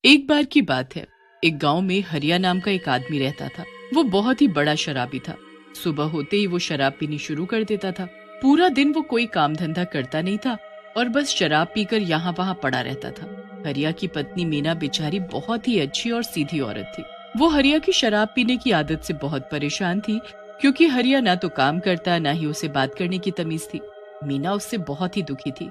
एक बार की बात है, एक गांव में हरिया नाम का एक आदमी रहता था। वो बहुत ही बड़ा शराबी था। सुबह होते ही वो शराब पीनी शुरू कर देता था। पूरा दिन वो कोई काम धंधा करता नहीं था और बस शराब पीकर यहाँ वहाँ पड़ा रहता था। हरिया की पत्नी मीना बेचारी बहुत ही अच्छी और सीधी औरत थी। वो हरिया की शराब पीने की आदत से बहुत परेशान थी, क्योंकि हरिया ना तो काम करता, ना ही उसे बात करने की तमीज थी। मीना उससे बहुत ही दुखी थी,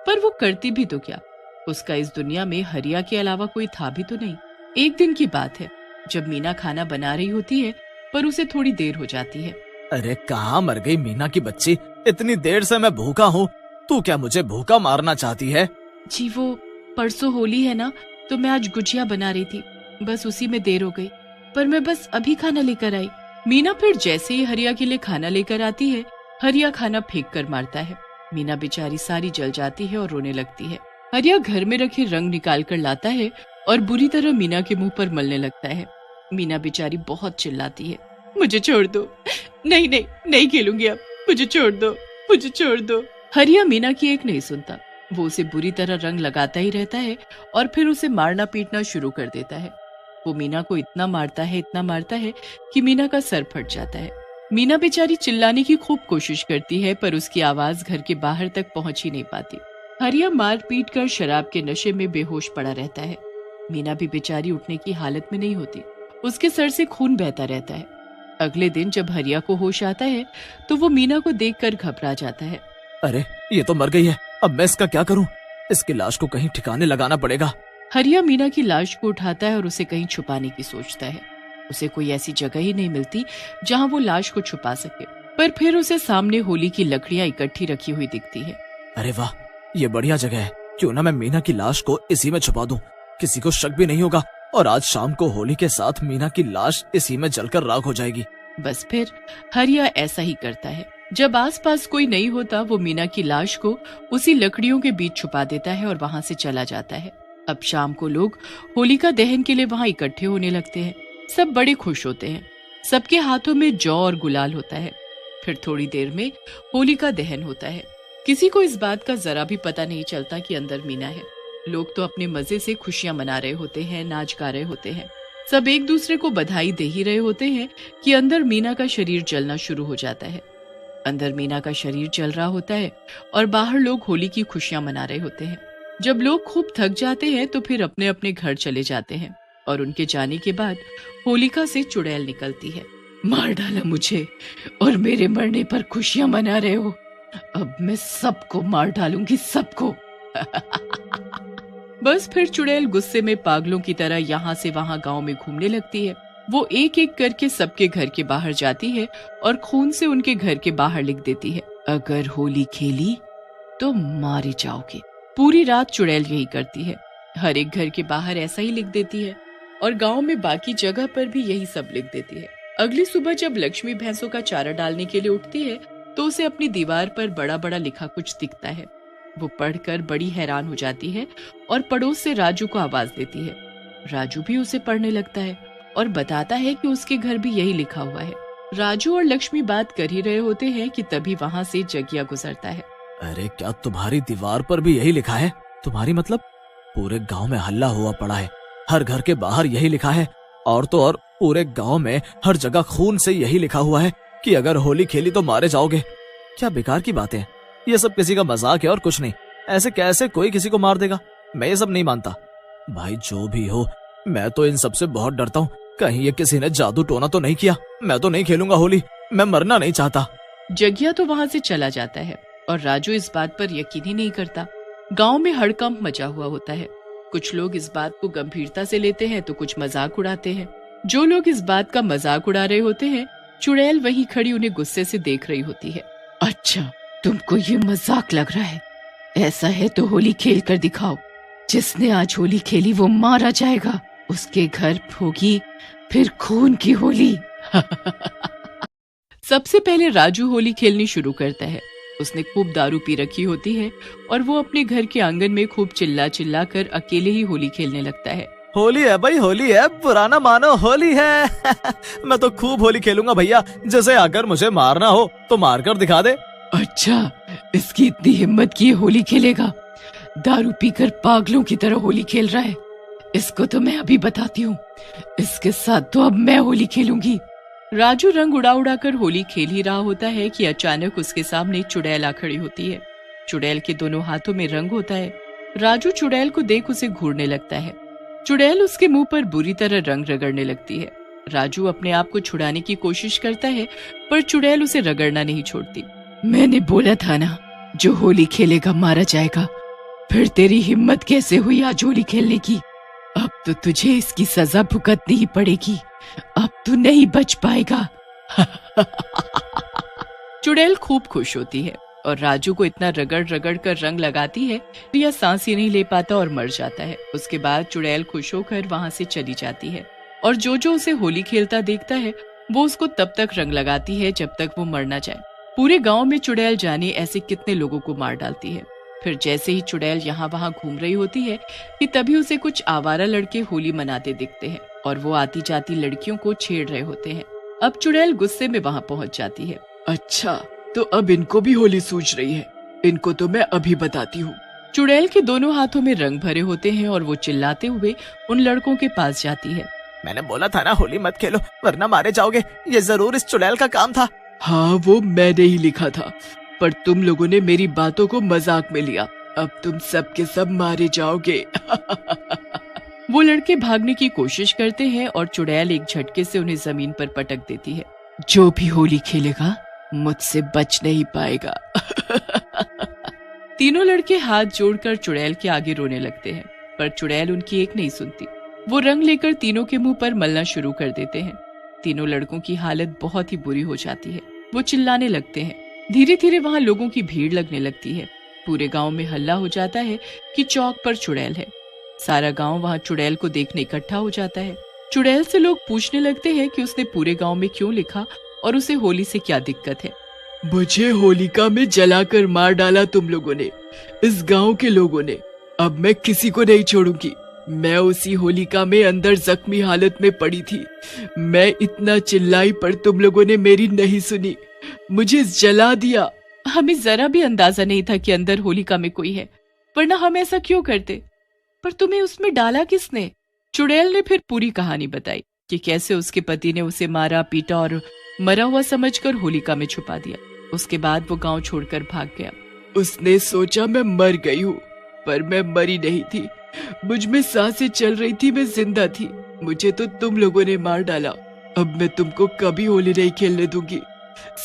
पर वो करती भी तो क्या। उसका इस दुनिया में हरिया के अलावा कोई था भी तो नहीं। एक दिन की बात है, जब मीना खाना बना रही होती है, पर उसे थोड़ी देर हो जाती है। अरे कहाँ मर गई मीना की बच्ची, इतनी देर से मैं भूखा हूँ। तू क्या मुझे भूखा मारना चाहती है? जी वो परसों होली है ना, तो मैं आज गुजिया बना रही थी, बस उसी में देर हो गई। पर मैं बस अभी खाना लेकर आई। मीना फिर जैसे ही हरिया के लिए खाना लेकर आती है, हरिया खाना फेंक कर मारता है। मीना बेचारी सारी जल जाती है और रोने लगती है। हरिया घर में रखे रंग निकाल कर लाता है और बुरी तरह मीना के मुंह पर मलने लगता है। मीना बेचारी बहुत चिल्लाती है, मुझे छोड़ दो, नहीं नहीं नहीं खेलूंगी अब, मुझे छोड़ दो, मुझे छोड़ दो। हरिया मीना की एक नहीं सुनता। वो उसे बुरी तरह रंग लगाता ही रहता है और फिर उसे मारना पीटना शुरू कर देता है। वो मीना को इतना मारता है कि मीना का सर फट जाता है। मीना बेचारी चिल्लाने की खूब कोशिश करती है, पर उसकी आवाज घर के बाहर तक पहुंच ही नहीं पाती। हरिया मार पीट कर शराब के नशे में बेहोश पड़ा रहता है। मीना भी बेचारी उठने की हालत में नहीं होती। उसके सर से खून बहता रहता है। अगले दिन जब हरिया को होश आता है, तो वो मीना को देखकर घबरा जाता है। अरे ये तो मर गई है, अब मैं इसका क्या करूं? इसकी लाश को कहीं ठिकाने लगाना पड़ेगा। हरिया मीना की लाश को उठाता है और उसे कहीं छुपाने की सोचता है। उसे कोई ऐसी जगह ही नहीं मिलती जहाँ वो लाश को छुपा सके। पर फिर उसे सामने होली की लकड़ियां इकट्ठी रखी हुई दिखती है। अरे वाह, ये बढ़िया जगह है। क्यों ना मैं मीना की लाश को इसी में छुपा दूं, किसी को शक भी नहीं होगा और आज शाम को होली के साथ मीना की लाश इसी में जलकर राख हो जाएगी। बस फिर हरिया ऐसा ही करता है। जब आसपास कोई नहीं होता, वो मीना की लाश को उसी लकड़ियों के बीच छुपा देता है और वहां से चला जाता है। अब शाम को लोग होलिका दहन के लिए वहां इकट्ठे होने लगते हैं। सब बड़े खुश होते हैं। सबके हाथों में जौ और गुलाल होता है। फिर थोड़ी देर में होलिका दहन होता है। किसी को इस बात का जरा भी पता नहीं चलता कि अंदर मीना है। लोग तो अपने मजे से खुशियां मना रहे होते हैं, नाच गा रहे होते हैं। सब एक दूसरे को बधाई दे ही रहे होते हैं कि अंदर मीना का शरीर जलना शुरू हो जाता है। अंदर मीना का शरीर जल रहा होता है और बाहर लोग होली की खुशियां मना रहे होते हैं। जब लोग खूब थक जाते हैं तो फिर अपने अपने घर चले जाते हैं और उनके जाने के बाद होलिका से चुड़ैल निकलती है। मार डाला मुझे और मेरे मरने पर खुशियां मना रहे हो, अब मैं सबको मार डालूंगी, सबको। बस फिर चुड़ैल गुस्से में पागलों की तरह यहाँ से वहां गांव में घूमने लगती है। वो एक एक करके सबके घर के बाहर जाती है और खून से उनके घर के बाहर लिख देती है, अगर होली खेली तो मारे जाओगे। पूरी रात चुड़ैल यही करती है। हर एक घर के बाहर ऐसा ही लिख देती है और गांव में बाकी जगह पर भी यही सब लिख देती है। अगली सुबह जब लक्ष्मी भैंसों का चारा डालने के लिए उठती है, तो उसे अपनी दीवार पर बड़ा बड़ा लिखा कुछ दिखता है। वो पढ़कर बड़ी हैरान हो जाती है और पड़ोस से राजू को आवाज देती है। राजू भी उसे पढ़ने लगता है और बताता है कि उसके घर भी यही लिखा हुआ है। राजू और लक्ष्मी बात कर ही रहे होते हैं कि तभी वहाँ से जगिया गुजरता है। अरे क्या तुम्हारी दीवार पर भी यही लिखा है? तुम्हारी मतलब पूरे गांव में हल्ला हुआ पड़ा है, हर घर के बाहर यही लिखा है, और तो और पूरे गांव में हर जगह खून से यही लिखा हुआ है कि अगर होली खेली तो मारे जाओगे। क्या बेकार की बातें हैं, ये सब किसी का मजाक है और कुछ नहीं। ऐसे कैसे कोई किसी को मार देगा? मैं ये सब नहीं मानता। भाई जो भी हो, मैं तो इन सब से बहुत डरता हूँ। कहीं ये किसी ने जादू टोना तो नहीं किया? मैं तो नहीं खेलूंगा होली, मैं मरना नहीं चाहता। जगिया तो वहाँ से चला जाता है और राजू इस बात पर यकीन ही नहीं करता। गांव में हड़कंप मचा हुआ होता है। कुछ लोग इस बात को गंभीरता से लेते हैं तो कुछ मजाक उड़ाते हैं। जो लोग इस बात का मजाक उड़ा रहे होते हैं, चुड़ैल वहीं खड़ी उन्हें गुस्से से देख रही होती है। अच्छा, तुमको ये मजाक लग रहा है? ऐसा है तो होली खेल कर दिखाओ। जिसने आज होली खेली वो मारा जाएगा, उसके घर होगी फिर खून की होली। सबसे पहले राजू होली खेलनी शुरू करता है। उसने खूब दारू पी रखी होती है और वो अपने घर के आंगन में खूब चिल्ला चिल्ला कर अकेले ही होली खेलने लगता है। होली है भाई, होली है, पुराना मानो होली है। मैं तो खूब होली खेलूंगा भैया, जैसे अगर मुझे मारना हो तो मार कर दिखा दे। अच्छा, इसकी इतनी हिम्मत की होली खेलेगा? दारू पीकर पागलों की तरह होली खेल रहा है। इसको तो मैं अभी बताती हूँ, इसके साथ तो अब मैं होली खेलूंगी। राजू रंग उड़ा उड़ा कर होली खेल ही रहा होता है कि अचानक उसके सामने चुड़ैल आ खड़ी होती है। चुड़ैल के दोनों हाथों में रंग होता है। राजू चुड़ैल को देख उसे घूरने लगता है। चुड़ैल उसके मुंह पर बुरी तरह रंग रगड़ने लगती है। राजू अपने आप को छुड़ाने की कोशिश करता है, पर चुड़ैल उसे रगड़ना नहीं छोड़ती। मैंने बोला था ना, जो होली खेलेगा मारा जाएगा। फिर तेरी हिम्मत कैसे हुई आज होली खेलने की? अब तो तुझे इसकी सजा भुगतनी ही पड़ेगी। अब तू नहीं बच पाएगा। चुड़ैल खूब खुश होती है और राजू को इतना रगड़ रगड़ कर रंग लगाती है कि यह सांस ही नहीं ले पाता और मर जाता है। उसके बाद चुड़ैल खुश होकर वहाँ से चली जाती है और जो जो उसे होली खेलता देखता है वो उसको तब तक रंग लगाती है जब तक वो मर ना जाए। पूरे गांव में चुड़ैल जाने ऐसे कितने लोगों को मार डालती है। फिर जैसे ही चुड़ैल यहाँ वहाँ घूम रही होती है कि तभी उसे कुछ आवारा लड़के होली मनाते दिखते हैं और वो आती जाती लड़कियों को छेड़ रहे होते हैं। अब चुड़ैल गुस्से में वहाँ पहुँच जाती है। अच्छा, तो अब इनको भी होली सूझ रही है, इनको तो मैं अभी बताती हूँ। चुड़ैल के दोनों हाथों में रंग भरे होते हैं और वो चिल्लाते हुए उन लड़कों के पास जाती है। मैंने बोला था ना होली मत खेलो वरना मारे जाओगे। ये जरूर इस चुड़ैल का काम था। हाँ, वो मैंने ही लिखा था, पर तुम लोगों ने मेरी बातों को मजाक में लिया। अब तुम सब के सब मारे जाओगे। वो लड़के भागने की कोशिश करते हैं और चुड़ैल एक झटके से उन्हें जमीन पर पटक देती है। जो भी होली खेलेगा मुझसे बच नहीं पाएगा। तीनों लड़के हाथ जोड़कर चुड़ैल के आगे रोने लगते हैं, पर चुड़ैल उनकी एक नहीं सुनती। वो रंग लेकर तीनों के मुंह पर मलना शुरू कर देते हैं। तीनों लड़कों की हालत बहुत ही बुरी हो जाती है। वो चिल्लाने लगते हैं। धीरे धीरे वहाँ लोगों की भीड़ लगने लगती है। पूरे गांव में हल्ला हो जाता है कि चौक पर चुड़ैल है। सारा गांव वहाँ चुड़ैल को देखने इकट्ठा हो जाता है। चुड़ैल से लोग पूछने लगते हैं कि उसने पूरे गांव में क्यों लिखा और उसे होली से क्या दिक्कत है। मुझे होलिका में जलाकर मार डाला तुम लोगों ने, इस गांव के लोगों ने। अब मैं किसी को नहीं छोड़ूंगी। मैं उसी होलिका में अंदर जख्मी हालत में पड़ी थी। मैं इतना चिल्लाई पर तुम लोगों ने मेरी नहीं सुनी, मुझे जला दिया। हमें जरा भी अंदाजा नहीं था कि अंदर होलिका में कोई है, वरना हम ऐसा क्यों करते। पर तुम्हें उसमें डाला किसने? चुड़ैल ने फिर पूरी कहानी बताई कि कैसे उसके पति ने उसे मारा पीटा और मरा हुआ समझकर होलिका में छुपा दिया। उसके बाद वो गांव छोड़कर भाग गया। उसने सोचा मैं मर गई हूँ, पर मैं मरी नहीं थी। मुझ में सांसें चल रही थी, मैं जिंदा थी। मुझे तो तुम लोगों ने मार डाला। अब मैं तुमको कभी होली नहीं खेलने दूंगी,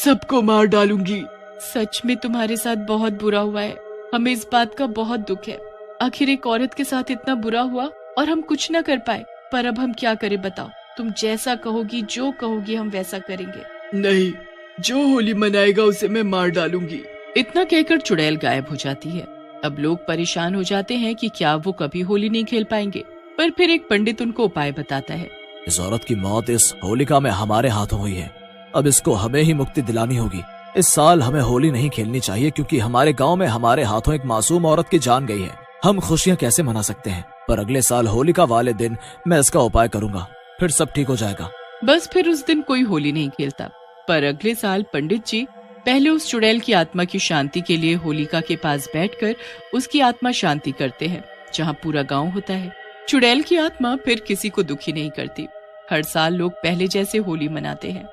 सबको मार डालूंगी। सच में तुम्हारे साथ बहुत बुरा हुआ है। हमें इस बात का बहुत दुख है। आखिर एक औरत के साथ इतना बुरा हुआ और हम कुछ न कर पाए। पर अब हम क्या करें बताओ? तुम जैसा कहोगी, जो कहोगी हम वैसा करेंगे। नहीं, जो होली मनाएगा उसे मैं मार डालूंगी। इतना कहकर चुड़ैल गायब हो जाती है। अब लोग परेशान हो जाते हैं कि क्या वो कभी होली नहीं खेल पाएंगे। पर फिर एक पंडित उनको उपाय बताता है। इस औरत की मौत इस होलिका में हमारे हाथों हुई है। अब इसको हमें ही मुक्ति दिलानी होगी। इस साल हमें होली नहीं खेलनी चाहिए क्योंकि हमारे गांव में हमारे हाथों एक मासूम औरत की जान गई है। हम खुशियां कैसे मना सकते हैं? पर अगले साल होलिका वाले दिन मैं इसका उपाय करूंगा, फिर सब ठीक हो जाएगा। बस फिर उस दिन कोई होली नहीं खेलता। पर अगले साल पंडित जी पहले उस चुड़ैल की आत्मा की शांति के लिए होलिका के पास बैठकर उसकी आत्मा शांति करते हैं, जहाँ पूरा गांव होता है। चुड़ैल की आत्मा फिर किसी को दुखी नहीं करती। हर साल लोग पहले जैसे होली मनाते हैं।